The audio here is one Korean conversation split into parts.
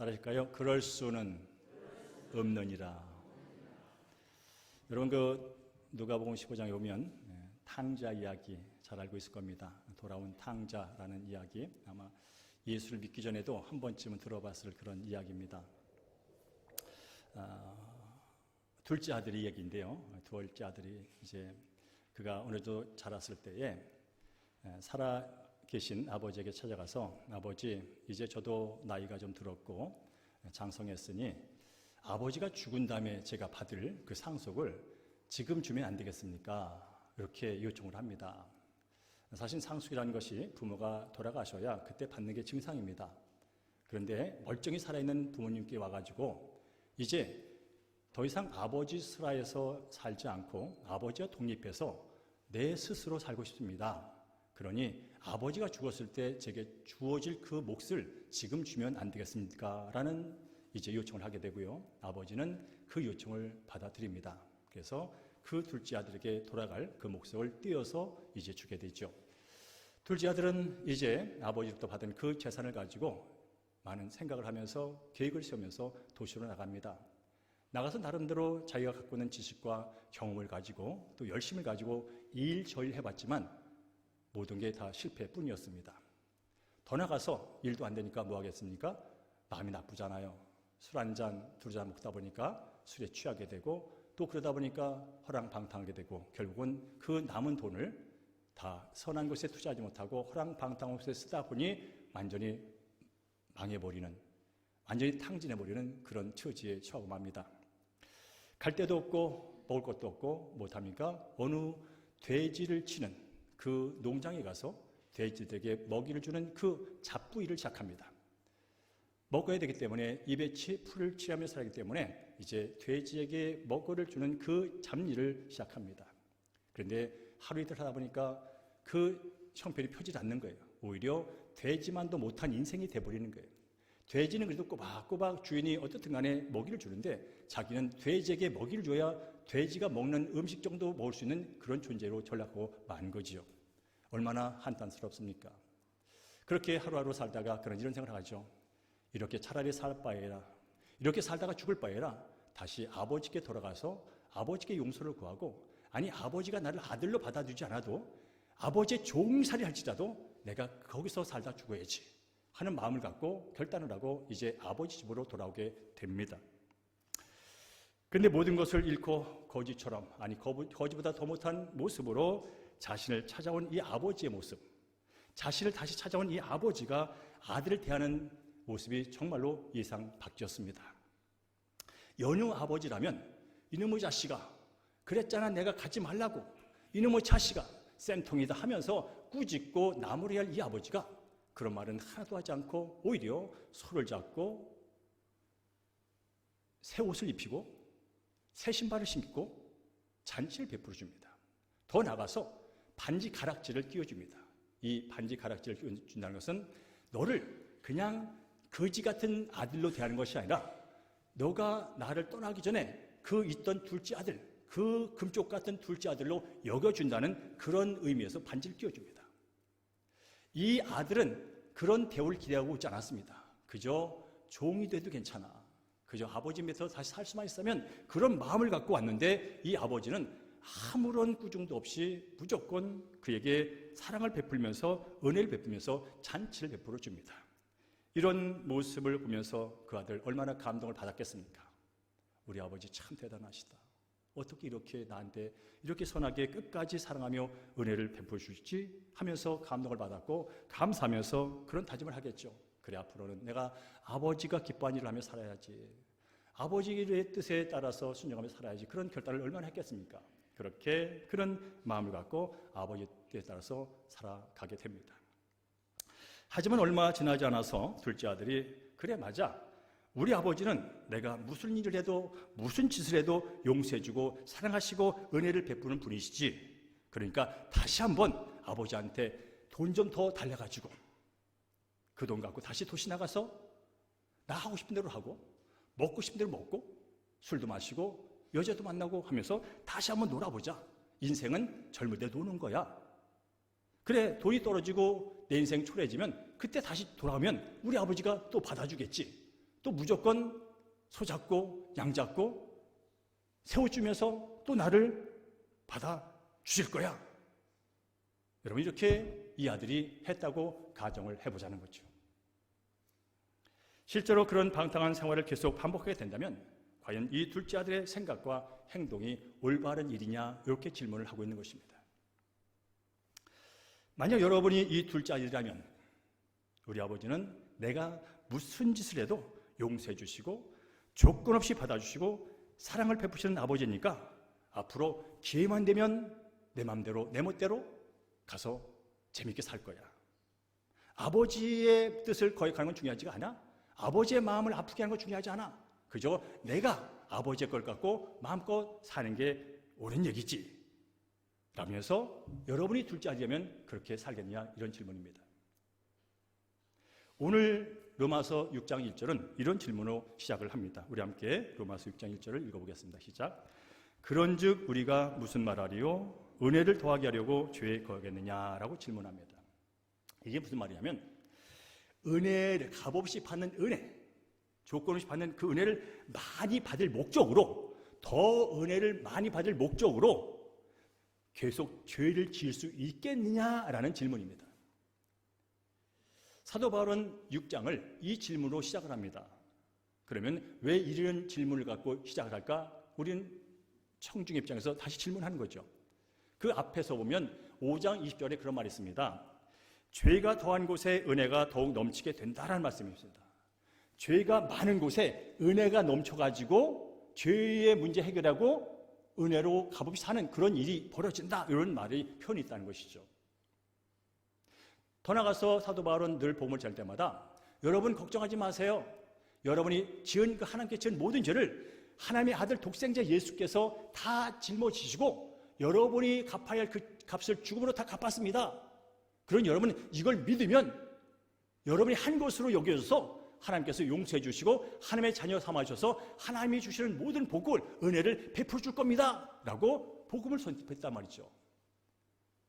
따라하실까요? 그럴 수는 없느니라. 여러분 누가복음 15장에 보면 탕자 이야기 잘 알고 있을 겁니다. 돌아온 탕자라는 이야기, 아마 예수를 믿기 전에도 한 번쯤은 들어봤을 그런 이야기입니다. 둘째 아들이 얘기인데요. 둘째 아들이 이제 그가 어느 정도 자랐을 때에 살아 계신 아버지에게 찾아가서, 아버지, 이제 저도 나이가 좀 들었고 장성했으니 아버지가 죽은 다음에 제가 받을 그 상속을 지금 주면 안 되겠습니까? 이렇게 요청을 합니다. 사실 상속이라는 것이 부모가 돌아가셔야 그때 받는 게 증상입니다. 그런데 멀쩡히 살아있는 부모님께 와가지고 이제 더 이상 아버지 슬하에서 살지 않고 아버지와 독립해서 내 스스로 살고 싶습니다. 그러니 아버지가 죽었을 때 제게 주어질 그 몫을 지금 주면 안 되겠습니까? 라는 이제 요청을 하게 되고요. 아버지는 그 요청을 받아들입니다. 그래서 그 둘째 아들에게 돌아갈 그 몫을 떼어서 이제 주게 되죠. 둘째 아들은 이제 아버지로부터 받은 그 재산을 가지고 많은 생각을 하면서 계획을 세우면서 도시로 나갑니다. 나가서 나름대로 자기가 갖고 있는 지식과 경험을 가지고 또 열심을 가지고 일저일 해봤지만 모든 게 다 실패뿐이었습니다. 더 나가서 일도 안 되니까 뭐 하겠습니까? 마음이 나쁘잖아요. 술 한 잔, 두 잔 먹다 보니까 술에 취하게 되고 또 그러다 보니까 허랑방탕하게 되고 결국은 그 남은 돈을 다 선한 것에 투자하지 못하고 허랑방탕한 것에 쓰다 보니 완전히 망해버리는, 완전히 탕진해버리는 그런 처지에 처하고 맙니다. 갈 데도 없고 먹을 것도 없고 못합니까? 어느 돼지를 치는 그 농장에 가서 돼지들에게 먹이를 주는 그 잡부일을 시작합니다. 먹어야 되기 때문에 입에 풀을 칠하며 살기 때문에 이제 돼지에게 먹이를 주는 그 잡일을 시작합니다. 그런데 하루 이틀 하다 보니까 그 형편이 펴지지 않는 거예요. 오히려 돼지만도 못한 인생이 돼버리는 거예요. 돼지는 그래도 꼬박꼬박 주인이 어떻든 간에 먹이를 주는데 자기는 돼지에게 먹이를 줘야 돼지가 먹는 음식 정도 먹을 수 있는 그런 존재로 전락하고 만 거지요. 얼마나 한탄스럽습니까? 그렇게 하루하루 살다가 이런 생각을 하죠. 이렇게 차라리 살 바에라, 이렇게 살다가 죽을 바에라 다시 아버지께 돌아가서 아버지께 용서를 구하고, 아니 아버지가 나를 아들로 받아주지 않아도 아버지의 종살이 할지라도 내가 거기서 살다 죽어야지 하는 마음을 갖고 결단을 하고 이제 아버지 집으로 돌아오게 됩니다. 그런데 모든 것을 잃고 거지처럼, 아니 거지보다 더 못한 모습으로 자신을 찾아온 이 아버지의 모습, 자신을 다시 찾아온 이 아버지가 아들을 대하는 모습이 정말로 예상 밖이었습니다. 연휴 아버지라면 이놈의 자식아, 그랬잖아 내가 가지 말라고, 이놈의 자식아 쌤통이다 하면서 꾸짖고 나무래야 할 이 아버지가 그런 말은 하나도 하지 않고 오히려 손을 잡고 새 옷을 입히고 새 신발을 신고 잔치를 베풀어 줍니다. 더 나가서 반지 가락지를 끼워줍니다. 이 반지 가락지를 끼워준다는 것은 너를 그냥 거지 같은 아들로 대하는 것이 아니라 너가 나를 떠나기 전에 그 있던 둘째 아들, 그 금쪽 같은 둘째 아들로 여겨준다는 그런 의미에서 반지를 끼워줍니다. 이 아들은 그런 대우를 기대하고 있지 않았습니다. 그저 종이 돼도 괜찮아, 그저 아버지 밑에서 다시 살 수만 있으면, 그런 마음을 갖고 왔는데 이 아버지는 아무런 꾸중도 없이 무조건 그에게 사랑을 베풀면서 은혜를 베풀면서 잔치를 베풀어 줍니다. 이런 모습을 보면서 그 아들 얼마나 감동을 받았겠습니까? 우리 아버지 참 대단하시다. 어떻게 이렇게 나한테 이렇게 선하게 끝까지 사랑하며 은혜를 베풀어 주시지 하면서 감동을 받았고 감사하면서 그런 다짐을 하겠죠. 그래, 앞으로는 내가 아버지가 기뻐하는 일을 하며 살아야지, 아버지의 뜻에 따라서 순종하며 살아야지, 그런 결단을 얼마나 했겠습니까? 그렇게 그런 마음을 갖고 아버지의 뜻에 따라서 살아가게 됩니다. 하지만 얼마 지나지 않아서 둘째 아들이, 그래 맞아, 우리 아버지는 내가 무슨 일을 해도 무슨 짓을 해도 용서해주고 사랑하시고 은혜를 베푸는 분이시지, 그러니까 다시 한번 아버지한테 돈 좀 더 달래가지고 그 돈 갖고 다시 도시 나가서 나 하고 싶은 대로 하고 먹고 싶은 대로 먹고 술도 마시고 여자도 만나고 하면서 다시 한번 놀아보자. 인생은 젊을 때 노는 거야. 그래, 돈이 떨어지고 내 인생 초래해지면 그때 다시 돌아오면 우리 아버지가 또 받아주겠지. 또 무조건 소잡고 양잡고 세워주면서 또 나를 받아주실 거야. 여러분, 이렇게 이 아들이 했다고 가정을 해보자는 거죠. 실제로 그런 방탕한 생활을 계속 반복하게 된다면 과연 이 둘째 아들의 생각과 행동이 올바른 일이냐, 이렇게 질문을 하고 있는 것입니다. 만약 여러분이 이 둘째 아들이라면 우리 아버지는 내가 무슨 짓을 해도 용서해 주시고 조건 없이 받아주시고 사랑을 베푸시는 아버지니까 앞으로 기회만 되면 내 맘대로 내 멋대로 가서 재밌게 살 거야. 아버지의 뜻을 거역하는 건 중요하지가 않아. 아버지의 마음을 아프게 하는 건 중요하지 않아. 그저 내가 아버지의 걸 갖고 마음껏 사는 게 옳은 얘기지 라면서 여러분이 둘째 아들이라면 그렇게 살겠느냐, 이런 질문입니다. 오늘 로마서 6장 1절은 이런 질문으로 시작을 합니다. 우리 함께 로마서 6장 1절을 읽어보겠습니다. 시작. 그런즉 우리가 무슨 말하리요? 은혜를 더하게 하려고 죄에 거하겠느냐라고 질문합니다. 이게 무슨 말이냐면 은혜를 값없이 받는 은혜, 조건 없이 받는 그 은혜를 많이 받을 목적으로, 더 은혜를 많이 받을 목적으로 계속 죄를 지을 수 있겠느냐라는 질문입니다. 사도 바울은 6장을 이 질문으로 시작을 합니다. 그러면 왜 이런 질문을 갖고 시작을 할까? 우리는 청중 입장에서 다시 질문하는 거죠. 그 앞에서 보면 5장 20절에 그런 말이 있습니다. 죄가 더한 곳에 은혜가 더욱 넘치게 된다라는 말씀이 있습니다. 죄가 많은 곳에 은혜가 넘쳐가지고 죄의 문제 해결하고 은혜로 값없이 사는 그런 일이 벌어진다, 이런 말이 표현이 있다는 것이죠. 더 나가서 사도 바울은 늘 복음을 전할 때마다 여러분 걱정하지 마세요. 여러분이 지은 그 하나님께 지은 모든 죄를 하나님의 아들 독생자 예수께서 다 짊어지시고 여러분이 갚아야 할 그 값을 죽음으로 다 갚았습니다. 그런 여러분은 이걸 믿으면 여러분이 한 것으로 여겨져서 하나님께서 용서해 주시고 하나님의 자녀 삼아주셔서 하나님이 주시는 모든 복을, 은혜를 베풀어 줄 겁니다 라고 복음을 선포했단 말이죠.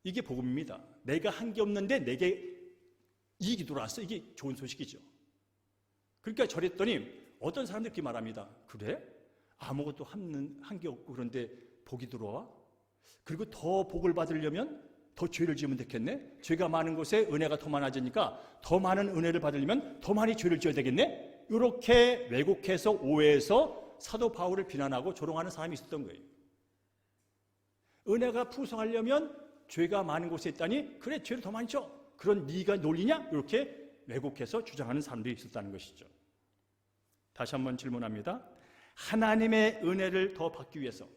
이게 복음입니다. 내가 한 게 없는데 내게 이익이 돌아왔어. 이게 좋은 소식이죠. 그러니까 저랬더니 어떤 사람들이 이렇게 말합니다. 그래? 아무것도 한 게 없고 그런데 복이 들어와? 그리고 더 복을 받으려면 더 죄를 지으면 되겠네? 죄가 많은 곳에 은혜가 더 많아지니까 더 많은 은혜를 받으려면 더 많이 죄를 지어야 되겠네? 이렇게 왜곡해서 오해해서 사도 바울을 비난하고 조롱하는 사람이 있었던 거예요. 은혜가 풍성하려면 죄가 많은 곳에 있다니 그래 죄를 더 많이 져. 그런 네가 논리냐? 이렇게 왜곡해서 주장하는 사람들이 있었다는 것이죠. 다시 한번 질문합니다. 하나님의 은혜를 더 받기 위해서,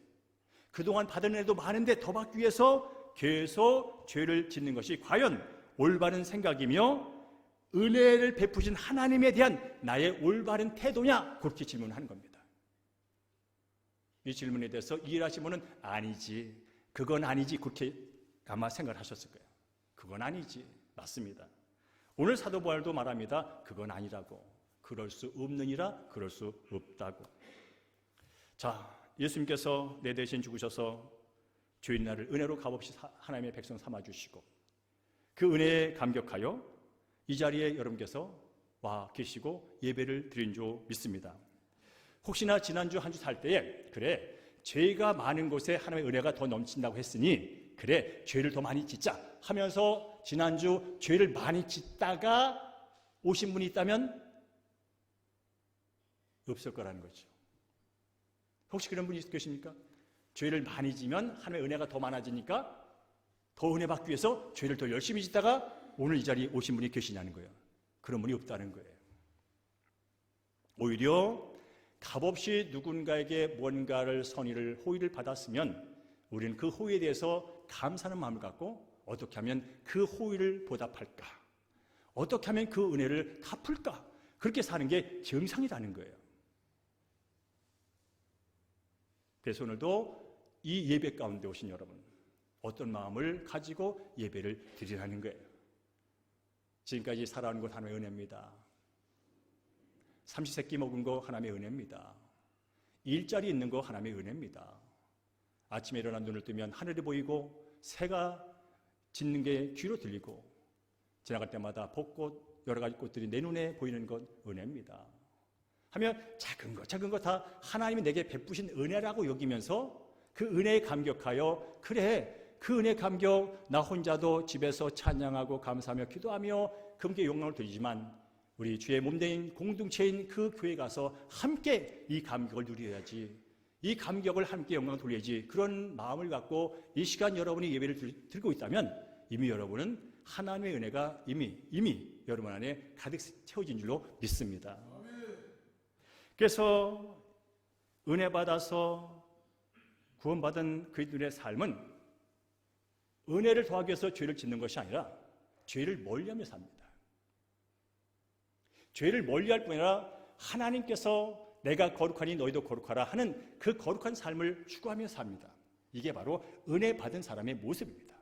그동안 받은 은혜도 많은데 더 받기 위해서 계속 죄를 짓는 것이 과연 올바른 생각이며 은혜를 베푸신 하나님에 대한 나의 올바른 태도냐? 그렇게 질문하는 겁니다. 이 질문에 대해서 이해하신 분은 아니지, 그건 아니지, 그렇게 아마 생각을 하셨을 거예요. 그건 아니지, 맞습니다. 오늘 사도 바울도 말합니다. 그건 아니라고, 그럴 수 없느니라, 그럴 수 없다고. 자, 예수님께서 내 대신 죽으셔서 죄인 나를 은혜로 값없이 하나님의 백성 삼아주시고 그 은혜에 감격하여 이 자리에 여러분께서 와 계시고 예배를 드린 줄 믿습니다. 혹시나 지난주 한 주 살 때에 그래 죄가 많은 곳에 하나님의 은혜가 더 넘친다고 했으니 그래 죄를 더 많이 짓자 하면서 지난주 죄를 많이 짓다가 오신 분이 있다면 없을 거라는 거죠. 혹시 그런 분이 계십니까? 죄를 많이 지면 하나님의 은혜가 더 많아지니까 더 은혜 받기 위해서 죄를 더 열심히 짓다가 오늘 이 자리에 오신 분이 계시냐는 거예요. 그런 분이 없다는 거예요. 오히려 값없이 누군가에게 뭔가를 선의를 호의를 받았으면 우리는 그 호의에 대해서 감사하는 마음을 갖고 어떻게 하면 그 호의를 보답할까? 어떻게 하면 그 은혜를 갚을까? 그렇게 사는 게 정상이라는 거예요. 그래서 오늘도 이 예배 가운데 오신 여러분, 어떤 마음을 가지고 예배를 드리라는 거예요. 지금까지 살아온 것 하나님의 은혜입니다. 삼시세끼 먹은 거 하나님의 은혜입니다. 일자리 있는 거 하나님의 은혜입니다. 아침에 일어나 눈을 뜨면 하늘이 보이고 새가 짖는 게 귀로 들리고 지나갈 때마다 벚꽃, 여러 가지 꽃들이 내 눈에 보이는 것 은혜입니다. 하면 작은 거 다 하나님이 내게 베푸신 은혜라고 여기면서 그 은혜에 감격하여 그래 그 은혜 감격 나 혼자도 집에서 찬양하고 감사하며 기도하며 그분께 영광을 드리지만 우리 주의 몸된 공동체인 그 교회 가서 함께 이 감격을 누려야지 이 감격을 함께 영광을 돌려야지 그런 마음을 갖고 이 시간 여러분이 예배를 드리고 있다면 이미 여러분은 하나님의 은혜가 이미 여러분 안에 가득 채워진 줄로 믿습니다. 그래서 은혜 받아서 구원받은 그리스도인의 삶은 은혜를 더하기 위해서 죄를 짓는 것이 아니라 죄를 멀리하며 삽니다. 죄를 멀리할 뿐 아니라 하나님께서 내가 거룩하니 너희도 거룩하라 하는 그 거룩한 삶을 추구하며 삽니다. 이게 바로 은혜 받은 사람의 모습입니다.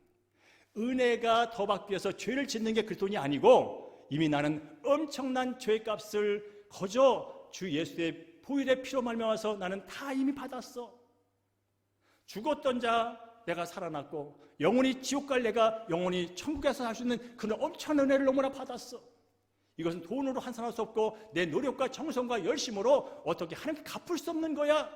은혜가 더 받기 위해서 죄를 짓는 게 그리스도인이 아니고 이미 나는 엄청난 죄값을 거저 주 예수의 보혈의 피로 말미암아서 나는 다 이미 받았어. 죽었던 자 내가 살아났고 영원히 지옥 갈 내가 영원히 천국에서 살 수 있는 그런 엄청난 은혜를 너무나 받았어. 이것은 돈으로 환산할 수 없고 내 노력과 정성과 열심으로 어떻게 하나님께 갚을 수 없는 거야.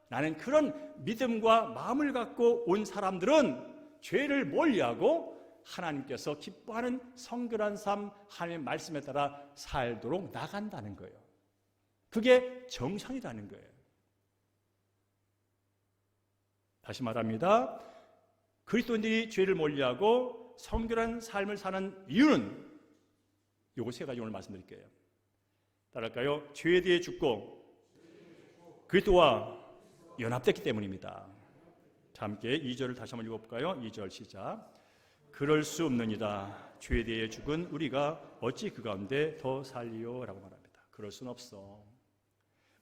나는 그런 믿음과 마음을 갖고 온 사람들은 죄를 멀리하고 하나님께서 기뻐하는 성결한 삶, 하나님의 말씀에 따라 살도록 나간다는 거예요. 그게 정상이라는 거예요. 다시 말합니다. 그리스도인들이 죄를 멀리하고 성결한 삶을 사는 이유는 요거 세 가지 오늘 말씀드릴게요. 따라할까요? 죄에 대해 죽고 그리스도와 연합됐기 때문입니다. 자, 함께 2절을 다시 한번 읽어볼까요? 2절 시작. 그럴 수 없느니라. 죄에 대해 죽은 우리가 어찌 그 가운데 더 살리요? 라고 말합니다. 그럴 수는 없어.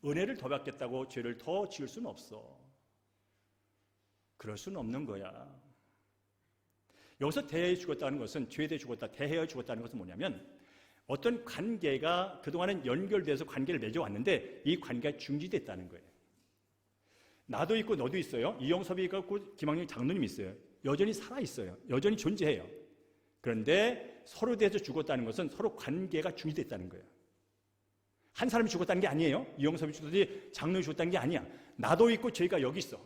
은혜를 더 받겠다고 죄를 더 지을 수는 없어. 그럴 수는 없는 거야. 여기서 대해 죽었다는 것은 죄에 대해 죽었다, 대해 죽었다는 것은 뭐냐면 어떤 관계가 그동안은 연결돼서 관계를 맺어왔는데 이 관계가 중지됐다는 거예요. 나도 있고 너도 있어요. 이영섭이 있고 김학용 장로님이 있어요. 여전히 살아있어요. 여전히 존재해요. 그런데 서로 대해서 죽었다는 것은 서로 관계가 중지됐다는 거예요. 한 사람이 죽었다는 게 아니에요. 이영섭이 죽었지 장로님이 죽었다는 게 아니야. 나도 있고 죄가 여기 있어.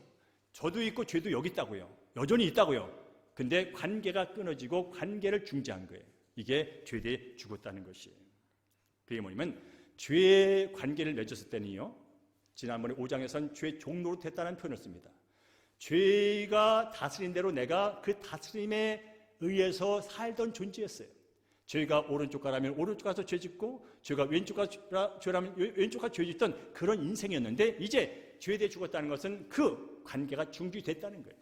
저도 있고 죄도 여기 있다고요. 여전히 있다고요. 근데 관계가 끊어지고 관계를 중지한 거예요. 이게 죄에 대해 죽었다는 것이에요. 그게 뭐냐면 죄의 관계를 맺었을 때는요. 지난번에 5장에서는 죄의 종로로 됐다는 표현을 씁니다. 죄가 다스린 대로 내가 그 다스림에 의해서 살던 존재였어요. 죄가 오른쪽 가라면 오른쪽 가서 죄 짓고 죄가 왼쪽 가서 죄라면 왼쪽 가서 죄 짓던 그런 인생이었는데 이제 죄에 대해 죽었다는 것은 그 관계가 중지됐다는 거예요.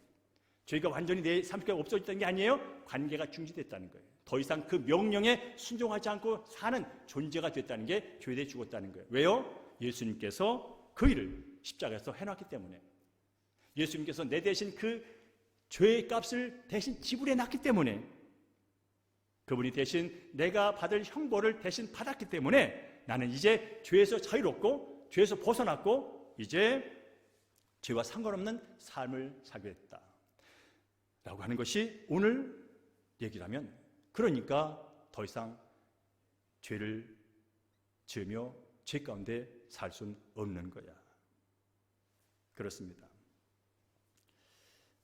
죄가 완전히 내 삶 속에 없어졌다는 게 아니에요. 관계가 중지됐다는 거예요. 더 이상 그 명령에 순종하지 않고 사는 존재가 됐다는 게 죄에 대해 죽었다는 거예요. 왜요? 예수님께서 그 일을 십자가에서 해놨기 때문에. 예수님께서 내 대신 그 죄의 값을 대신 지불해 놨기 때문에 그분이 대신 내가 받을 형벌을 대신 받았기 때문에 나는 이제 죄에서 자유롭고 죄에서 벗어났고 이제 죄와 상관없는 삶을 살게 됐다 라고 하는 것이 오늘 얘기라면 그러니까 더 이상 죄를 지으며 죄 가운데 살 수는 없는 거야. 그렇습니다.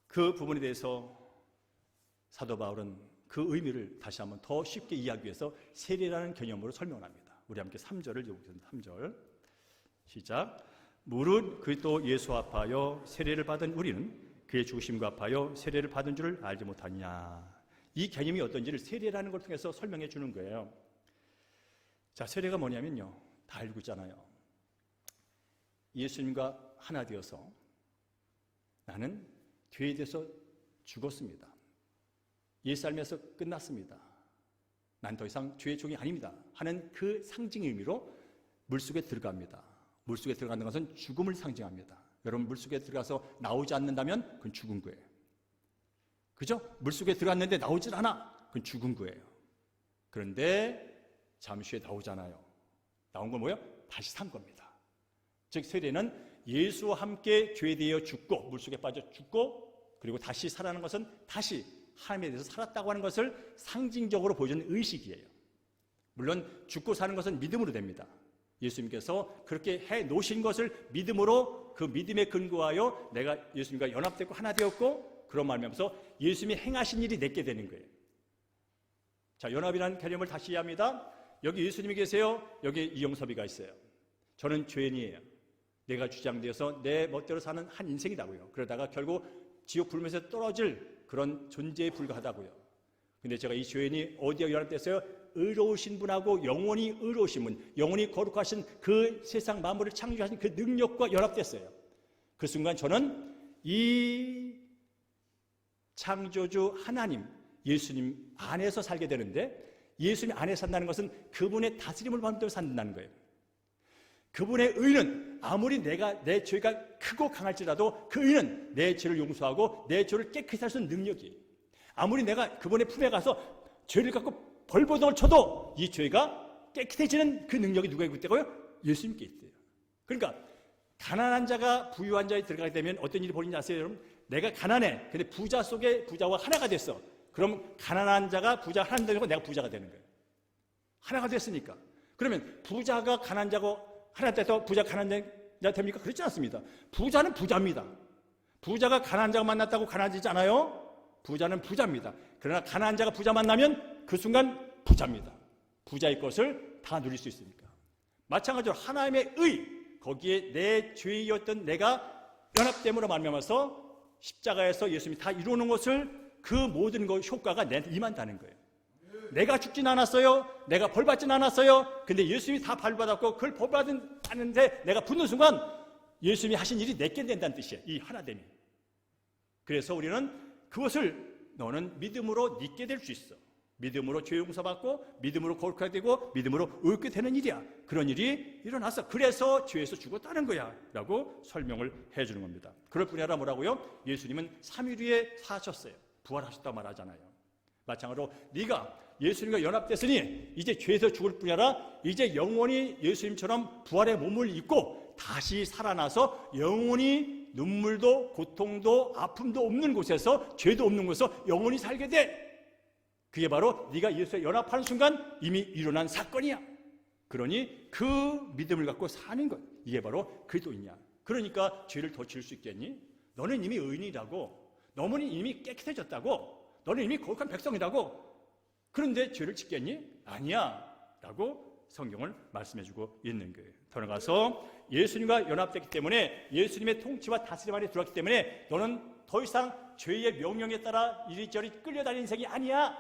그 부분에 대해서 사도 바울은 그 의미를 다시 한번 더 쉽게 이해하기 위해서 세례라는 개념으로 설명합니다. 우리 함께 3절을 읽어보겠습니다. 3절 시작. 무릇 그리스도 예수 합하여 세례를 받은 우리는 그의 죽으심과 합하여 세례를 받은 줄을 알지 못하냐. 이 개념이 어떤지를 세례라는 걸 통해서 설명해 주는 거예요. 자, 세례가 뭐냐면요. 다 알고 있잖아요. 예수님과 하나 되어서 나는 죄에 대해서 죽었습니다. 옛 삶에서 끝났습니다. 난 더 이상 죄의 종이 아닙니다. 하는 그 상징의 의미로 물속에 들어갑니다. 물속에 들어가는 것은 죽음을 상징합니다. 여러분 물속에 들어가서 나오지 않는다면 그건 죽은 거예요. 그죠? 물속에 들어갔는데 나오질 않아. 그건 죽은 거예요. 그런데 잠시 후에 나오잖아요. 나온 건 뭐예요? 다시 산 겁니다. 즉 세례는 예수와 함께 죄에 대하여 죽고 물속에 빠져 죽고 그리고 다시 살아나는 것은 다시 하나님에 대해서 살았다고 하는 것을 상징적으로 보여주는 의식이에요. 물론 죽고 사는 것은 믿음으로 됩니다. 예수님께서 그렇게 해 놓으신 것을 믿음으로, 그 믿음에 근거하여 내가 예수님과 연합되고 하나 되었고, 그런 말하면서 예수님이 행하신 일이 내게 되는 거예요. 자, 연합이라는 개념을 다시 이해합니다. 여기 예수님이 계세요. 여기 이영섭이가 있어요. 저는 죄인이에요. 내가 주장되어서 내 멋대로 사는 한 인생이라고요. 그러다가 결국 지옥 불면서 떨어질 그런 존재에 불과하다고요. 근데 제가 이 죄인이 어디에 연합됐어요? 의로우신 분하고, 영원히 의로우신 분, 영원히 거룩하신 그 세상 만물을 창조하신 그 능력과 연합됐어요. 그 순간 저는 이 창조주 하나님, 예수님 안에서 살게 되는데, 예수님 안에 산다는 것은 그분의 다스림을 받으며 산다는 거예요. 그분의 의는 아무리 내 죄가 크고 강할지라도 그 의는 내 죄를 용서하고 내 죄를 깨끗이 할 수 있는 능력이에요. 아무리 내가 그분의 품에 가서 죄를 갖고 벌보동을 쳐도 이 죄가 깨끗해지는 그 능력이 누구에게 있다고요? 예수님께 있대요. 그러니까 가난한 자가 부유한 자에 들어가게 되면 어떤 일이 벌어지는지 아세요, 여러분? 내가 가난해. 근데 부자 속에 부자와 하나가 됐어. 그럼 가난한 자가 부자 하나 되고 내가 부자가 되는 거예요. 하나가 됐으니까. 그러면 부자가 가난한 자고 하나 돼서 부자 가난한 자 됩니까? 그렇지 않습니다. 부자는 부자입니다. 부자가 가난한 자가 만났다고 가난해지지 않아요? 부자는 부자입니다. 그러나 가난한 자가 부자 만나면 그 순간 부자입니다. 부자의 것을 다 누릴 수 있으니까. 마찬가지로 하나님의 의, 거기에 내 죄였던 내가 연합됨으로 말미암아서 십자가에서 예수님이 다 이루는 것을, 그 모든 것 효과가 내한테 임한다는 거예요. 내가 죽진 않았어요. 내가 벌받진 않았어요. 근데 예수님이 다 벌받았고 그걸 벌받았는데 내가 붙는 순간 예수님이 하신 일이 내게 된다는 뜻이에요. 이 하나됨이. 그래서 우리는 그것을 너는 믿음으로 믿게 될 수 있어. 믿음으로 죄 용서받고 믿음으로 거룩하게 되고 믿음으로 의롭게 되는 일이야. 그런 일이 일어났어. 그래서 죄에서 죽었다는 거야 라고 설명을 해주는 겁니다. 그럴 뿐이 아니라 뭐라고요? 예수님은 3일 후에 사셨어요. 부활하셨다고 말하잖아요. 마찬가지로 네가 예수님과 연합됐으니 이제 죄에서 죽을 뿐이 아니라 이제 영원히 예수님처럼 부활의 몸을 입고 다시 살아나서 영원히 눈물도 고통도 아픔도 없는 곳에서, 죄도 없는 곳에서 영원히 살게 돼. 그게 바로 네가 예수에 연합하는 순간 이미 일어난 사건이야. 그러니 그 믿음을 갖고 사는 것, 이게 바로 그리스도이냐. 그러니까 죄를 더 지을 수 있겠니? 너는 이미 의인이라고, 너는 이미 깨끗해졌다고, 너는 이미 거룩한 백성이라고. 그런데 죄를 짓겠니? 아니야 라고 성경을 말씀해주고 있는 거예요. 더 나아가서 예수님과 연합됐기 때문에, 예수님의 통치와 다스림 안에 들어왔기 때문에 너는 더 이상 죄의 명령에 따라 이리저리 끌려다니는 인생이 아니야.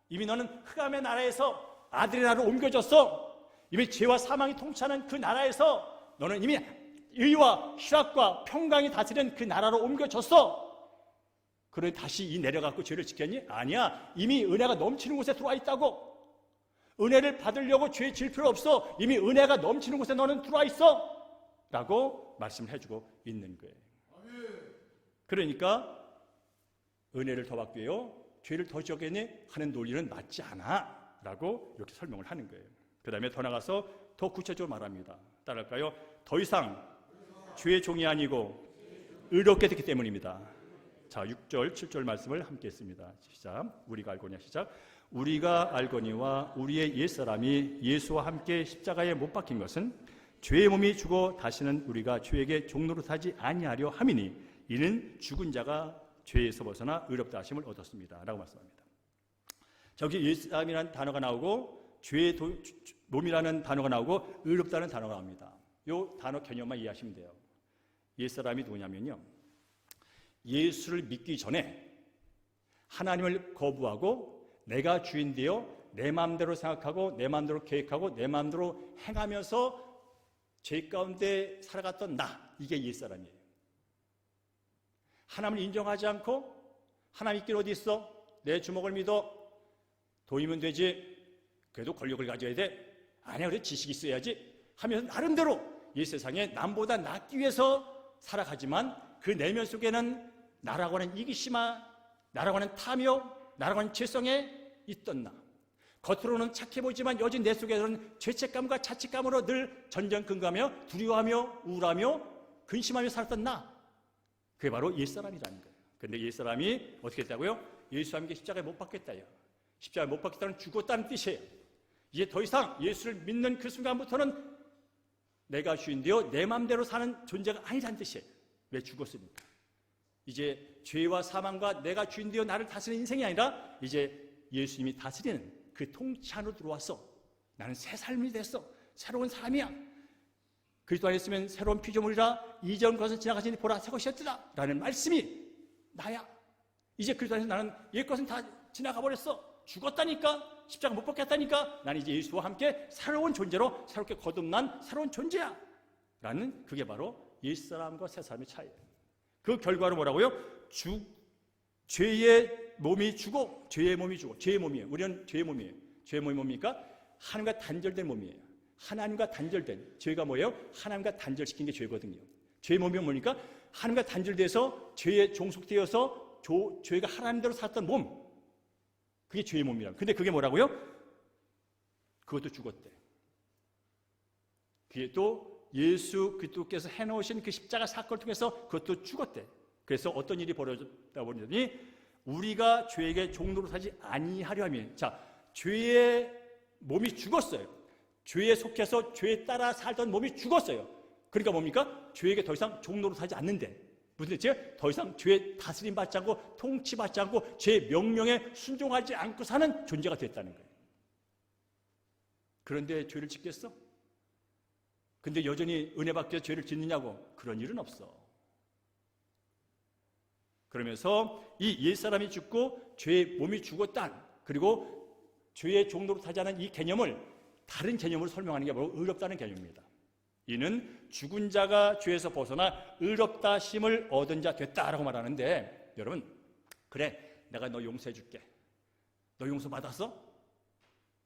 이미 너는 흑암의 나라에서 아들의 나라로 옮겨졌어. 이미 죄와 사망이 통치하는 그 나라에서 너는 이미 의와 희락과 평강이 다스리는 그 나라로 옮겨졌어. 그러니 다시 이 내려갖고 죄를 지켰니? 아니야. 이미 은혜가 넘치는 곳에 들어와 있다고. 은혜를 받으려고 죄 지을 필요 없어. 이미 은혜가 넘치는 곳에 너는 들어와 있어 라고 말씀을 해주고 있는 거예요. 그러니까 은혜를 더 받기 위해요, 죄를 더 지었겠니? 하는 논리는 맞지 않아 라고 이렇게 설명을 하는 거예요. 그 다음에 더 나가서 더 구체적으로 말합니다. 따라할까요? 더 이상 죄의 종이 아니고 의롭게 됐기 때문입니다. 자, 6절, 7절 말씀을 함께 했습니다. 시작. 우리가 알거니와 시작. 우리가 알거니와 우리의 옛사람이 예수와 함께 십자가에 못 박힌 것은 죄의 몸이 죽어 다시는 우리가 죄에게 종노릇하지 아니하려 함이니 이는 죽은 자가 죄에서 벗어나 의롭다 하심을 얻었습니다 라고 말씀합니다. 저기 옛사람이라는 단어가 나오고 죄의 몸이라는 단어가 나오고 의롭다는 단어가 나옵니다. 이 단어 개념만 이해하시면 돼요. 옛사람이 누구냐면요, 예수를 믿기 전에 하나님을 거부하고 내가 주인 되어 내 마음대로 생각하고 내 마음대로 계획하고 내 마음대로 행하면서 죄 가운데 살아갔던 나, 이게 옛사람이에요. 하나님을 인정하지 않고 하나님 있길 어디 있어? 내 주먹을 믿어. 돈이면 되지. 그래도 권력을 가져야 돼. 아니야, 그래 지식이 있어야지 하면서 나름대로 이 세상에 남보다 낫기 위해서 살아가지만 그 내면 속에는 나라고 하는 이기심아, 나라고 하는 탐욕, 나라고 하는 죄성에 있던 나. 겉으로는 착해 보이지만 여진 내 속에서는 죄책감과 자책감으로 늘 전전긍긍하며 두려워하며 우울하며 근심하며 살았던 나. 그게 바로 옛사람이라는 거예요. 그런데 옛사람이 어떻게 했다고요? 예수와 함께 십자가에 못 박혔다요. 십자가에 못 박혔다는 죽었다는 뜻이에요. 이제 더 이상 예수를 믿는 그 순간부터는 내가 주인 되어 내 마음대로 사는 존재가 아니란 뜻이에요. 왜? 죽었으니까. 이제 죄와 사망과 내가 주인 되어 나를 다스리는 인생이 아니라 이제 예수님이 다스리는 그 통치 안으로 들어왔어. 나는 새 삶이 됐어. 새로운 사람이야. 그리스도 안에 있으면 새로운 피조물이라 이전 것은 지나가시니 보라 새 것이 었더라 라는 말씀이 나야. 이제 그리스도 안에서 나는 옛 것은 다 지나가 버렸어. 죽었다니까. 십자가 못 박혔다니까. 나는 이제 예수와 함께 새로운 존재로 새롭게 거듭난 새로운 존재야 라는, 그게 바로 옛사람과 새사람의 차이예요. 그 결과로 뭐라고요? 죄의 몸이 죽어. 죄의 몸이 죽어. 죄의 몸이에요. 우리는 죄의 몸이에요. 죄의 몸이 뭡니까? 하나님과 단절된 몸이에요. 하나님과 단절된. 죄가 뭐예요? 하나님과 단절시킨 게 죄거든요. 죄의 몸이 뭡니까? 하나님과 단절돼서 죄에 종속되어서 죄가 하나님대로 살았던 몸, 그게 죄의 몸이라고. 근데 그게 뭐라고요? 그것도 죽었대. 그게 또 예수 그리스도께서 해놓으신 그 십자가 사건을 통해서 그것도 죽었대. 그래서 어떤 일이 벌어졌다 보니 우리가 죄에게 종로로 사지 아니하려 하면, 자, 죄의 몸이 죽었어요. 죄에 속해서 죄에 따라 살던 몸이 죽었어요. 그러니까 뭡니까? 죄에게 더 이상 종로로 사지 않는데, 무슨 뜻이에요? 더 이상 죄에 다스림 받지 않고 통치받지 않고 죄의 명령에 순종하지 않고 사는 존재가 됐다는 거예요. 그런데 죄를 짓겠어? 근데 여전히 은혜 받기 위해서 죄를 짓느냐고? 그런 일은 없어. 그러면서 이 옛사람이 죽고 죄의 몸이 죽었다, 그리고 죄의 종로로 타지 않은 이 개념을 다른 개념으로 설명하는 게 바로 의롭다는 개념입니다. 이는 죽은 자가 죄에서 벗어나 의롭다 심을 얻은 자 됐다라고 말하는데, 여러분, 그래, 내가 너 용서해 줄게. 너 용서 받았어?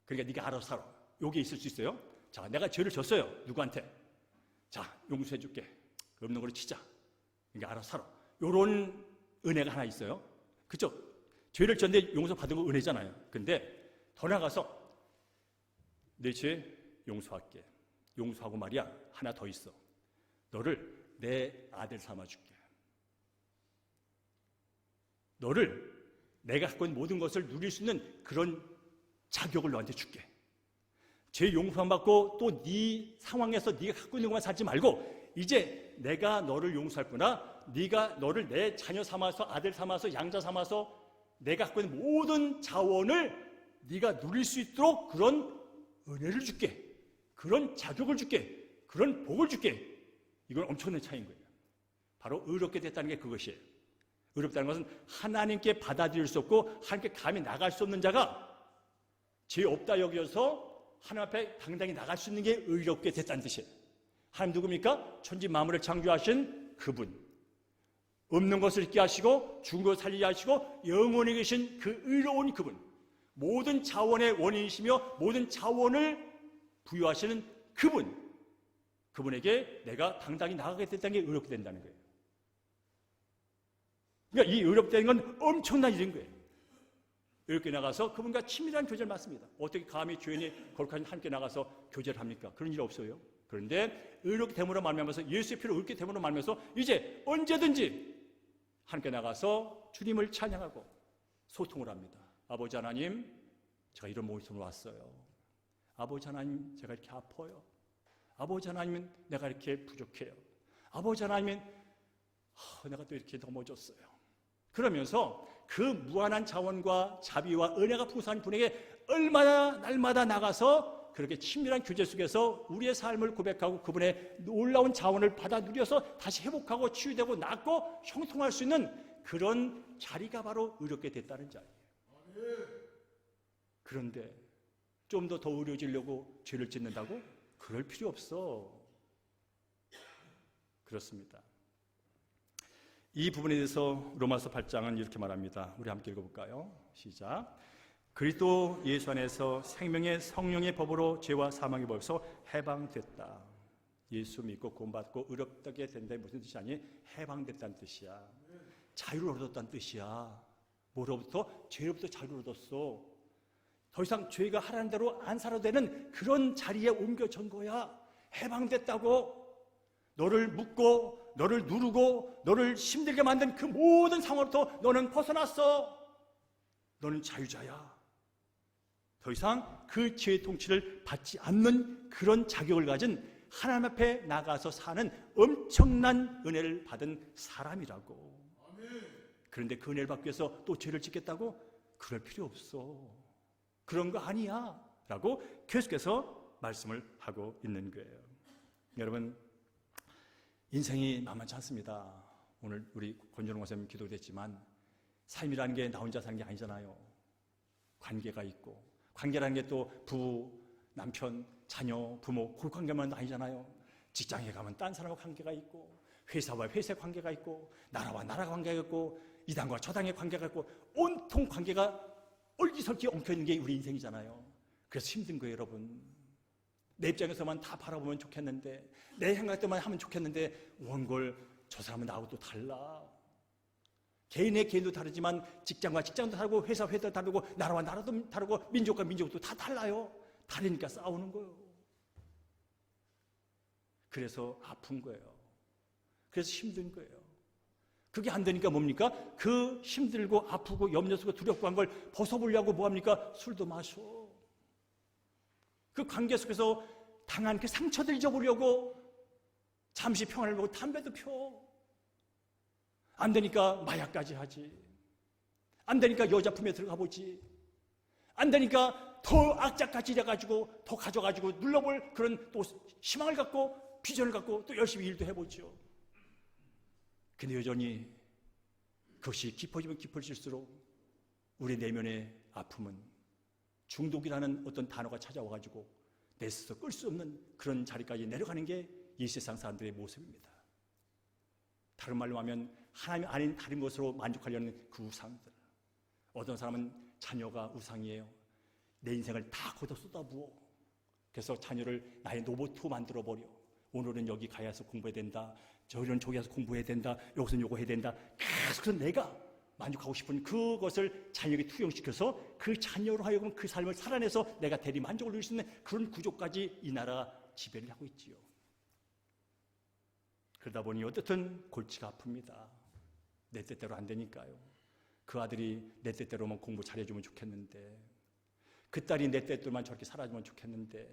그러니까 네가 알아서 살아. 여기 있을 수 있어요? 자, 내가 죄를 졌어요. 누구한테? 자, 용서해 줄게. 없는 걸로 치자. 그러니까 알아서 살아. 요런 은혜가 하나 있어요. 그죠? 죄를 졌는데 용서 받은 거 은혜잖아요. 근데 더 나가서 내 죄 용서할게. 용서하고 말이야, 하나 더 있어. 너를 내 아들 삼아줄게. 너를 내가 갖고 있는 모든 것을 누릴 수 있는 그런 자격을 너한테 줄게. 죄 용서만 받고 또 네 상황에서 네가 갖고 있는 것만 살지 말고, 이제 내가 너를 용서할 뿐아 네가 너를 내 자녀 삼아서, 아들 삼아서, 양자 삼아서 내가 갖고 있는 모든 자원을 네가 누릴 수 있도록 그런 은혜를 줄게. 그런 자격을 줄게. 그런 복을 줄게. 이건 엄청난 차이인 거예요. 바로 의롭게 됐다는 게 그것이에요. 의롭다는 것은 하나님께 받아들일 수 없고 하나님께 감히 나갈 수 없는 자가 죄 없다 여겨서 하나님 앞에 당당히 나갈 수 있는 게 의롭게 됐다는 뜻이에요. 하나님 누굽니까? 천지 만물을 창조하신 그분. 없는 것을 있게 하시고 죽은 것을 살리게 하시고 영원히 계신 그 의로운 그분. 모든 자원의 원인이시며 모든 자원을 부여하시는 그분. 그분에게 내가 당당히 나가게 됐다는 게 의롭게 된다는 거예요. 그러니까 이 의롭다는 건 엄청난 일인 거예요. 이렇게 나가서 그분과 친밀한 교제를 맡습니다. 어떻게 감히 죄인이 거룩한 함께 나가서 교제를 합니까? 그런 일 없어요. 그런데 의롭게 됨으로 말미암아서, 예수의 피로 의롭게 됨으로 말미암아서 이제 언제든지 함께 나가서 주님을 찬양하고 소통을 합니다. 아버지 하나님, 제가 이런 모습으로 왔어요. 아버지 하나님, 제가 이렇게 아파요. 아버지 하나님은 내가 이렇게 부족해요. 아버지 하나님은 내가 또 이렇게 넘어졌어요. 그러면서 그 무한한 자원과 자비와 은혜가 풍성한 분에게 얼마나 날마다 나가서 그렇게 친밀한 교제 속에서 우리의 삶을 고백하고 그분의 놀라운 자원을 받아 누려서 다시 회복하고 치유되고 낫고 형통할 수 있는 그런 자리가 바로 의롭게 됐다는 자리예요. 그런데 좀 더 의로워지려고 죄를 짓는다고? 그럴 필요 없어. 그렇습니다. 이 부분에 대해서 로마서 8장은 이렇게 말합니다. 우리 함께 읽어볼까요? 시작. 그리스도 예수 안에서 생명의 성령의 법으로 죄와 사망의 법에서 해방됐다. 예수 믿고 구원받고 의롭게 된다. 무슨 뜻이 아니? 해방됐다는 뜻이야. 자유를 얻었다는 뜻이야. 뭐로부터? 죄로부터 자유를 얻었어. 더 이상 죄가 하라는 대로 안 살아도 되는 그런 자리에 옮겨진 거야. 해방됐다고. 너를 묶고 너를 누르고 너를 힘들게 만든 그 모든 상황부터 너는 벗어났어. 너는 자유자야. 더 이상 그 죄의 통치를 받지 않는 그런 자격을 가진 하나님 앞에 나가서 사는 엄청난 은혜를 받은 사람이라고. 그런데 그 은혜를 받기 위해서 또 죄를 짓겠다고? 그럴 필요 없어. 그런 거 아니야 라고 계속해서 말씀을 하고 있는 거예요. 여러분, 인생이 만만치 않습니다. 오늘 우리 권준홍 목사님 기도도 했지만 삶이라는 게 나 혼자 사는 게 아니잖아요. 관계가 있고, 관계라는 게 또 부부, 남편, 자녀, 부모, 그 관계만 아니잖아요. 직장에 가면 딴 사람과 관계가 있고, 회사와 회사의 관계가 있고, 나라와 나라 관계가 있고, 이 당과 저 당의 관계가 있고, 온통 관계가 얼기설기 엉켜있는 게 우리 인생이잖아요. 그래서 힘든 거예요, 여러분. 내 입장에서만 다 바라보면 좋겠는데, 내 생각대로만 하면 좋겠는데, 원골 저 사람은 나하고 또 달라. 개인의 개인도 다르지만 직장과 직장도 다르고, 회사와 회사도 다르고, 나라와 나라도 다르고, 민족과 민족도 다 달라요. 다르니까 싸우는 거예요. 그래서 아픈 거예요. 그래서 힘든 거예요. 그게 안 되니까 뭡니까? 그 힘들고 아프고 염려스럽고 두렵고 한 걸 벗어보려고 뭐합니까? 술도 마셔. 그 관계 속에서 당한 그 상처들 잊어보려고 잠시 평안을 보고 담배도 펴. 안 되니까 마약까지 하지. 안 되니까 여자 품에 들어가 보지. 안 되니까 더 악착같이 돼가지고 더 가져가지고 눌러볼 그런 또 희망을 갖고 비전을 갖고 또 열심히 일도 해보죠. 근데 여전히 그것이 깊어지면 깊어질수록 우리 내면의 아픔은 중독이라는 어떤 단어가 찾아와가지고 내 스스로 끌 수 없는 그런 자리까지 내려가는 게 이 세상 사람들의 모습입니다. 다른 말로 하면 하나님 아닌 다른 것으로 만족하려는 그 우상들. 어떤 사람은 자녀가 우상이에요. 내 인생을 다 거기다 쏟아부어. 그래서 자녀를 나의 로봇으로 만들어버려. 오늘은 여기 가야서 공부해야 된다. 저기는 저기 가서 공부해야 된다. 여기서는 요거 해야 된다. 계속해서 내가 만족하고 싶은 그것을 자녀에게 투영시켜서 그 자녀로 하여금 그 삶을 살아내서 내가 대리 만족을 누릴 수 있는 그런 구조까지 이 나라가 지배를 하고 있지요. 그러다 보니 어떻든 골치가 아픕니다. 내 뜻대로 안 되니까요. 그 아들이 내 뜻대로만 공부 잘해주면 좋겠는데, 그 딸이 내 뜻대로만 저렇게 살아주면 좋겠는데,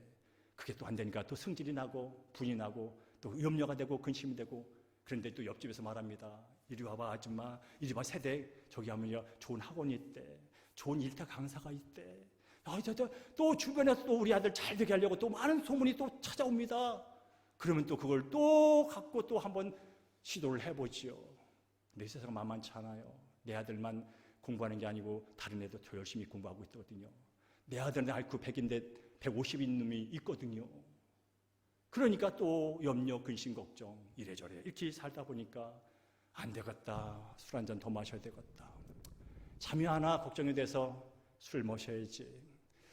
그게 또 안 되니까 또 승질이 나고 분이 나고 또 염려가 되고 근심이 되고. 그런데 또 옆집에서 말합니다. 이리 와봐 아줌마, 이리 와 세대, 저기 하면요 좋은 학원이 있대, 좋은 일타 강사가 있대. 또 주변에서 또 우리 아들 잘 되게 하려고 또 많은 소문이 또 찾아옵니다. 그러면 또 그걸 또 갖고 또 한번 시도를 해보지요. 내 세상 만만치 않아요. 내 아들만 공부하는 게 아니고 다른 애도 더 열심히 공부하고 있거든요. 내 아들은 IQ 100인데 150인 놈이 있거든요. 그러니까 또 염려, 근심, 걱정 이래저래 이렇게 살다 보니까 안 되겠다. 술 한 잔 더 마셔야 되겠다. 잠이 하나 걱정이 돼서 술 마셔야지.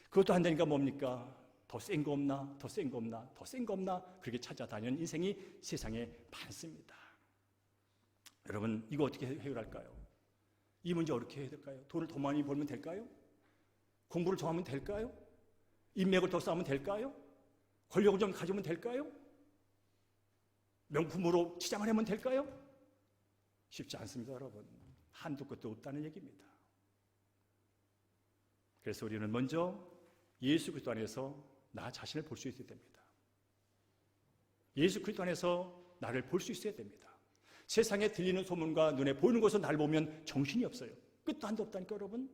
그것도 안 되니까 뭡니까? 더 센 거 없나? 더 센 거 없나? 더 센 거 없나? 그렇게 찾아다니는 인생이 세상에 많습니다. 여러분, 이거 어떻게 해결할까요? 이 문제 어떻게 해야 될까요? 돈을 더 많이 벌면 될까요? 공부를 더 하면 될까요? 인맥을 더 쌓으면 될까요? 권력을 좀 가지면 될까요? 명품으로 치장을 하면 될까요? 쉽지 않습니다, 여러분. 한도 끝도 없다는 얘기입니다. 그래서 우리는 먼저 예수 그리스도 안에서 나 자신을 볼 수 있어야 됩니다. 예수 그리스도 안에서 나를 볼 수 있어야 됩니다. 세상에 들리는 소문과 눈에 보이는 것을 나를 보면 정신이 없어요. 끝도 한도 없다니까, 여러분.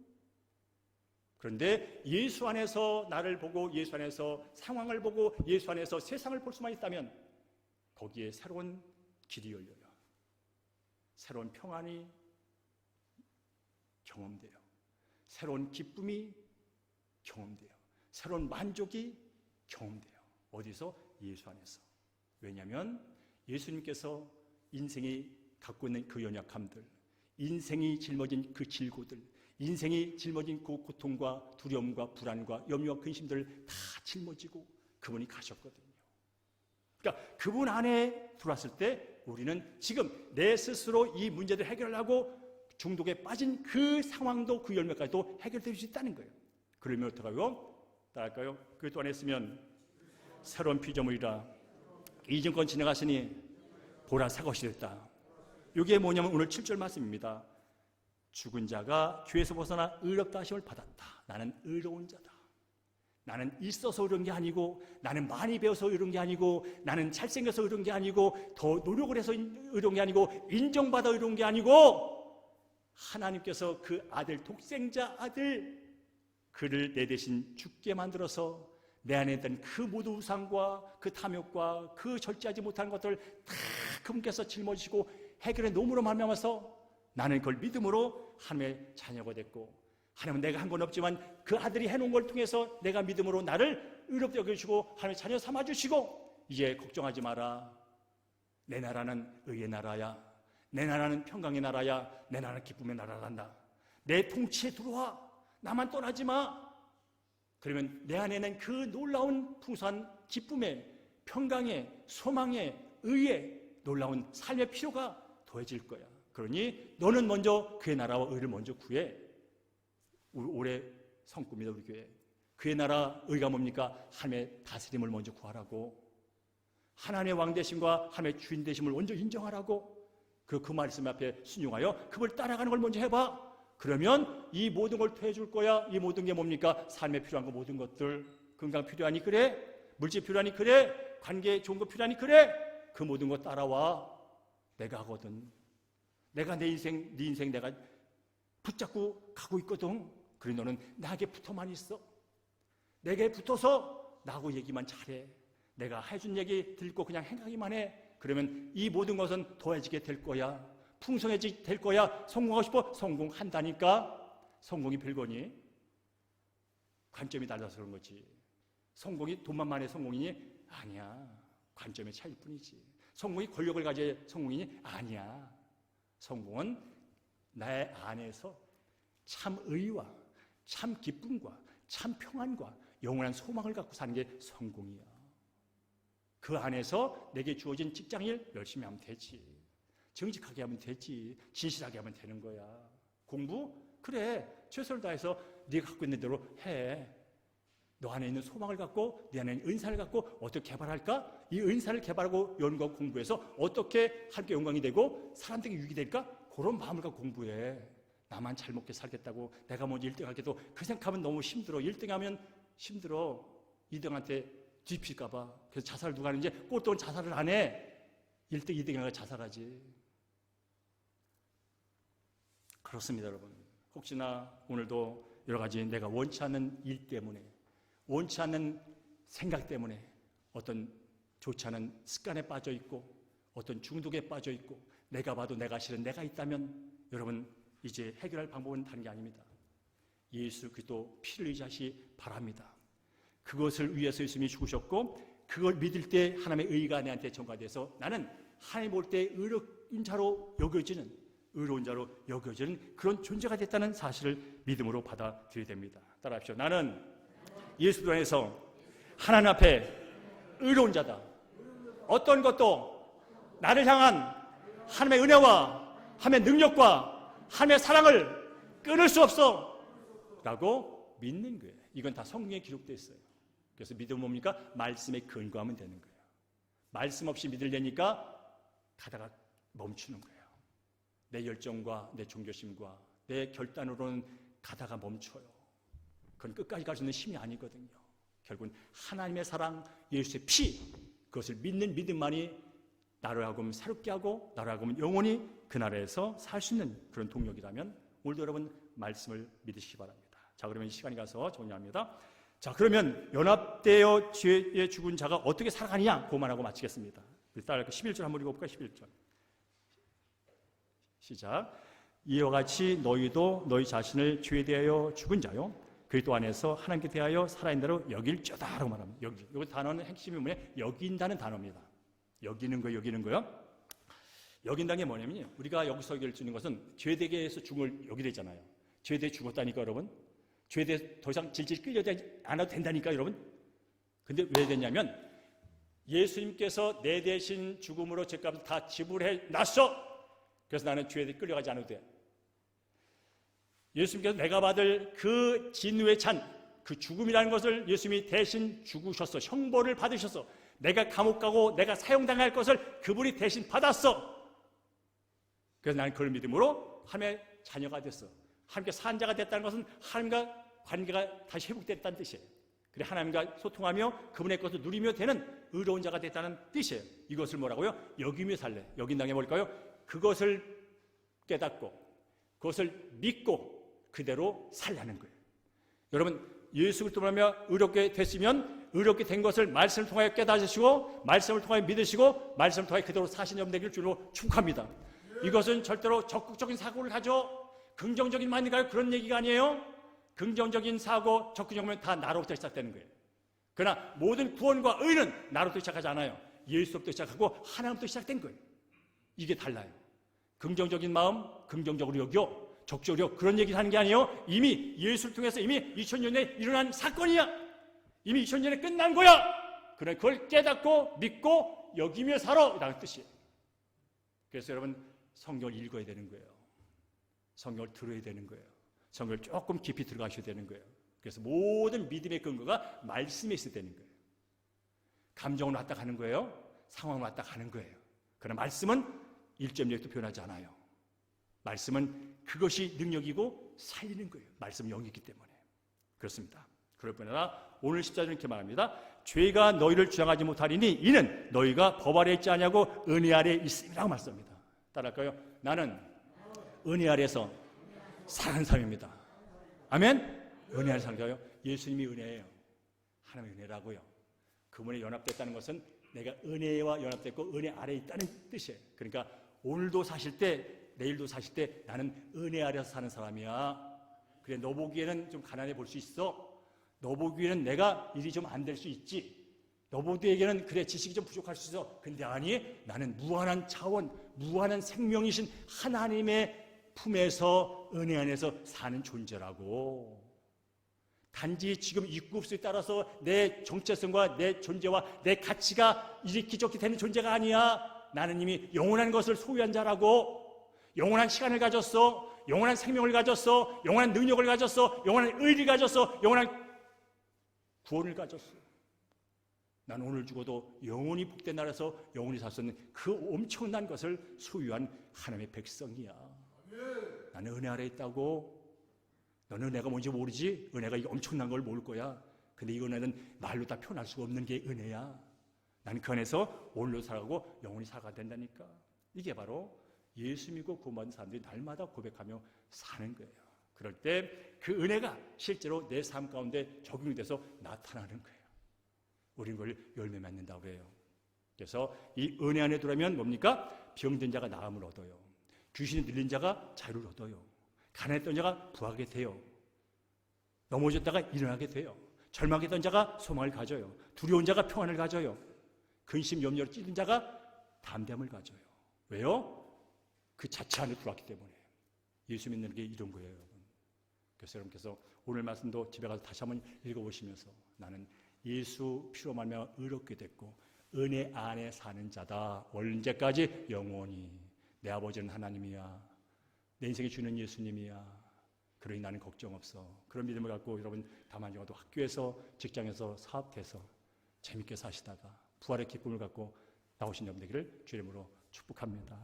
그런데 예수 안에서 나를 보고 예수 안에서 상황을 보고 예수 안에서 세상을 볼 수만 있다면 거기에 새로운 길이 열려요. 새로운 평안이 경험돼요. 새로운 기쁨이 경험돼요. 새로운 만족이 경험돼요. 어디서? 예수 안에서. 왜냐하면 예수님께서 인생이 갖고 있는 그 연약함들, 인생이 짊어진 그 질고들, 인생이 짊어진 그 고통과 두려움과 불안과 염려와 근심들을 다 짊어지고 그분이 가셨거든요. 그러니까 그분 안에 들어왔을 때 우리는 지금 내 스스로 이 문제를 해결하고 중독에 빠진 그 상황도 그 열매까지도 해결될 수 있다는 거예요. 그러면 어떡하고요? 따라할까요? 그 또 안에 있으면 새로운 피조물이라 이전권 지나가시니 보라 새 것이 됐다. 이게 뭐냐면 오늘 7절 말씀입니다. 죽은 자가 죄에서 벗어나 의롭다 하심을 받았다. 나는 의로운 자다. 나는 있어서 이런 게 아니고, 나는 많이 배워서 이런 게 아니고, 나는 잘생겨서 이런 게 아니고, 더 노력을 해서 이런 게 아니고, 인정받아 이런 게 아니고, 하나님께서 그 아들, 독생자 아들, 그를 내 대신 죽게 만들어서 내 안에 있던 그 모든 우상과 그 탐욕과 그 절제하지 못하는 것들을 다 그분께서 짊어지시고 해결의 노무로 말미암아서 나는 그걸 믿음으로 하나님의 자녀가 됐고, 하나님은 내가 한 건 없지만 그 아들이 해놓은 걸 통해서 내가 믿음으로 나를 의롭게 여겨주시고 하나님의 자녀 삼아주시고, 이제 걱정하지 마라. 내 나라는 의의 나라야. 내 나라는 평강의 나라야. 내 나라는 기쁨의 나라란다. 내 통치에 들어와. 나만 떠나지 마. 그러면 내 안에는 그 놀라운 풍성한 기쁨의, 평강의, 소망의, 의의 놀라운 삶의 필요가 더해질 거야. 그러니 너는 먼저 그의 나라와 의를 먼저 구해. 올해 성꿈이다 우리 교회. 그의 나라 의가 뭡니까? 하나님의 다스림을 먼저 구하라고. 하나님의 왕 되심과 하나님의 주인 되심을 먼저 인정하라고. 그 말씀 앞에 순종하여 그걸 따라가는 걸 먼저 해봐. 그러면 이 모든 걸 더해줄 거야. 이 모든 게 뭡니까? 삶에 필요한 거 모든 것들. 건강 필요하니 그래. 물질 필요하니 그래. 관계 좋은 거 필요하니 그래. 그 모든 거 따라와. 내가 하거든. 내가 내 인생, 네 인생 내가 붙잡고 가고 있거든. 그래 너는 나에게 붙어만 있어. 내게 붙어서 나하고 얘기만 잘해. 내가 해준 얘기 듣고 그냥 행하기만 해. 그러면 이 모든 것은 더해지게 될 거야. 풍성해지게 될 거야. 성공하고 싶어? 성공한다니까. 성공이 별거니? 관점이 달라서 그런 거지. 성공이 돈만 많은 성공이니? 아니야. 관점의 차이일 뿐이지. 성공이 권력을 가져야 성공이니? 아니야. 성공은 나의 안에서 참 의와 참 기쁨과 참 평안과 영원한 소망을 갖고 사는 게 성공이야. 그 안에서 내게 주어진 직장일 열심히 하면 되지. 정직하게 하면 되지. 진실하게 하면 되는 거야. 공부? 그래. 최선을 다해서 네가 갖고 있는 대로 해. 너 안에 있는 소망을 갖고, 네 안에 있는 은사를 갖고 어떻게 개발할까? 이 은사를 개발하고 연구하고 공부해서 어떻게 함께 영광이 되고 사람들에게 유익이 될까? 그런 마음을 갖고 공부해. 나만 잘 먹게 살겠다고 내가 먼저 1등 하겠다고 그 생각하면 너무 힘들어. 1등 하면 힘들어. 2등한테 뒤필까 봐. 그래서 자살을 누가 하는지 꼴등은 자살을 안 해. 1등, 2등 하면 자살하지. 그렇습니다, 여러분. 혹시나 오늘도 여러 가지 내가 원치 않는 일 때문에, 원치 않는 생각 때문에 어떤 좋지 않은 습관에 빠져 있고 어떤 중독에 빠져 있고 내가 봐도 내가 싫은 내가 있다면 여러분 이제 해결할 방법은 다른 게 아닙니다. 예수 그리스도 피를 의지하시 바랍니다. 그것을 위해서 예수님이 죽으셨고 그걸 믿을 때 하나님의 의가 내한테 전가돼서 나는 하나님 볼 때 의로운 자로 여겨지는 그런 존재가 됐다는 사실을 믿음으로 받아들여야 됩니다. 따라합시오. 나는 예수 안에서 하나님 앞에 의로운 자다. 어떤 것도 나를 향한 하나님의 은혜와 하나님의 능력과 하나님의 사랑을 끊을 수 없어 라고 믿는 거예요. 이건 다 성경에 기록되어 있어요. 그래서 믿음은 뭡니까? 말씀에 근거하면 되는 거예요. 말씀 없이 믿으려니까 가다가 멈추는 거예요. 내 열정과 내 종교심과 내 결단으로는 가다가 멈춰요. 그건 끝까지 갈 수 있는 힘이 아니거든요. 결국은 하나님의 사랑, 예수의 피, 그것을 믿는 믿음만이 나를 하고는 새롭게 하고 나를 하고는 영원히 그 나라에서 살 수 있는 그런 동력이라면 오늘도 여러분 말씀을 믿으시기 바랍니다. 자, 그러면 시간이 가서 정리합니다. 자, 그러면 연합되어 죄에 죽은 자가 어떻게 살아가느냐 그만하고 마치겠습니다. 따라 11절 한번 읽어볼까요? 11절 시작. 이와 같이 너희도 너희 자신을 죄에 대하여 죽은 자요 그리스도 안에서 하나님께 대하여 살아있는 대로 여길저다라고 말합니다. 여기 단어는 핵심이 뭐냐? 여긴다는 단어입니다. 여기는 거요. 여긴다는 게 뭐냐면요. 우리가 여기서 여길 수 있는 것은 죄되게해서 죽음을 여기되잖아요. 죄되게 죽었다니까 여러분. 죄되게 더 이상 질질 끌려다니지 않아도 된다니까 여러분. 근데 왜 됐냐면 예수님께서 내 대신 죽음으로 죄값을 다 지불해 놨어. 그래서 나는 죄에 끌려가지 않아도 돼. 예수님께서 내가 받을 그 진노의 잔, 그 죽음이라는 것을 예수님이 대신 죽으셨어. 형벌을 받으셨어. 내가 감옥 가고 내가 사형당할 것을 그분이 대신 받았어. 그래서 나는 그걸 믿음으로 하나님의 자녀가 됐어. 하나님께 산 자가 됐다는 것은 하나님과 관계가 다시 회복됐다는 뜻이에요. 그래 하나님과 소통하며 그분의 것을 누리며 되는 의로운 자가 됐다는 뜻이에요. 이것을 뭐라고요? 여기며 살래. 여긴 당에 뭘까요? 그것을 깨닫고 그것을 믿고 그대로 살라는 거예요. 여러분 예수 그리스도로 말하며 의롭게 됐으면 의롭게 된 것을 말씀을 통하여 깨닫으시고 말씀을 통하여 믿으시고 말씀을 통하여 그대로 사시는 여러분 되기를 주로 축복합니다. 이것은 절대로 적극적인 사고를 가져 긍정적인 마인드가요? 그런 얘기가 아니에요. 긍정적인 사고, 적극적이면 다 나로부터 시작되는 거예요. 그러나 모든 구원과 의는 나로부터 시작하지 않아요. 예수로부터 시작하고 하나님부터 시작된 거예요. 이게 달라요. 긍정적인 마음, 긍정적으로 여겨, 적극적으로 그런 얘기를 하는 게 아니에요. 이미 예수를 통해서 이미 2000년에 일어난 사건이야. 이미 2000년에 끝난 거야. 그래 그걸 깨닫고 믿고 여기며 살아 라는 뜻이에요. 그래서 여러분 성경을 읽어야 되는 거예요. 성경을 들어야 되는 거예요. 성경을 조금 깊이 들어가셔야 되는 거예요. 그래서 모든 믿음의 근거가 말씀에 있어야 되는 거예요. 감정은 왔다 가는 거예요. 상황은 왔다 가는 거예요. 그러나 말씀은 1.0도 변하지 않아요. 말씀은 그것이 능력이고 살리는 거예요. 말씀은 영이기 때문에. 그렇습니다. 그럴 뿐 아니라 오늘 14절은 이렇게 말합니다. 죄가 너희를 주장하지 못하리니 이는 너희가 법 아래에 있지 않냐고 은혜 아래에 있음이라고 말씀합니다. 따라할까요? 나는 은혜 아래에서 사는 사람입니다. 아멘? 은혜 아래 사는 거예요. 예수님이 은혜예요. 하나님의 은혜라고요. 그분에 연합됐다는 것은 내가 은혜와 연합됐고 은혜 아래에 있다는 뜻이에요. 그러니까 오늘도 사실 때 내일도 사실 때 나는 은혜 아래에서 사는 사람이야. 그래 너 보기에는 좀 가난해 볼 수 있어. 너 보기에는 내가 일이 좀 안 될 수 있지. 너 보기에는 그래 지식이 좀 부족할 수 있어. 근데 아니 나는 무한한 차원 무한한 생명이신 하나님의 품에서 은혜 안에서 사는 존재라고. 단지 지금 입구수에 따라서 내 정체성과 내 존재와 내 가치가 이렇게 저렇게 되는 존재가 아니야. 나는 이미 영원한 것을 소유한 자라고. 영원한 시간을 가졌어. 영원한 생명을 가졌어. 영원한 능력을 가졌어. 영원한 의를 가졌어. 영원한 구원을 가졌어. 난 오늘 죽어도 영원히 복된 나라에서 영원히 살 수 있는 그 엄청난 것을 소유한 하나님의 백성이야. 나는 은혜 아래에 있다고. 너는 은혜가 뭔지 모르지? 은혜가 이 엄청난 걸 모를 거야. 근데 이 은혜는 말로 다 표현할 수가 없는 게 은혜야. 나는 그 안에서 오늘로 살아가고 영원히 살아가야 된다니까. 이게 바로 예수 믿고 구원받은 사람들이 날마다 고백하며 사는 거예요. 그럴 때 그 은혜가 실제로 내 삶 가운데 적용이 돼서 나타나는 거예요. 우린 그걸 열매 맺는다고 해요. 그래서 이 은혜 안에 들어오면 뭡니까? 병든 자가 나음을 얻어요. 귀신이 들린 자가 자유를 얻어요. 가난했던 자가 부하게 돼요. 넘어졌다가 일어나게 돼요. 절망했던 자가 소망을 가져요. 두려운 자가 평안을 가져요. 근심 염려로 찌든 자가 담대함을 가져요. 왜요? 그 자체 안에 들어왔기 때문에. 예수 믿는 게 이런 거예요, 여러분. 그래서 여러분께서 오늘 말씀도 집에 가서 다시 한번 읽어보시면서 나는 예수 피로 말미암아 의롭게 됐고 은혜 안에 사는 자다. 언제까지? 영원히. 내 아버지는 하나님이야. 내 인생에 주는 예수님이야. 그러니 나는 걱정 없어. 그런 믿음을 갖고 여러분 다만 적어도 학교에서 직장에서 사업해서 재밌게 사시다가 부활의 기쁨을 갖고 나오신 여러분 되기를 주의 이름으로 축복합니다.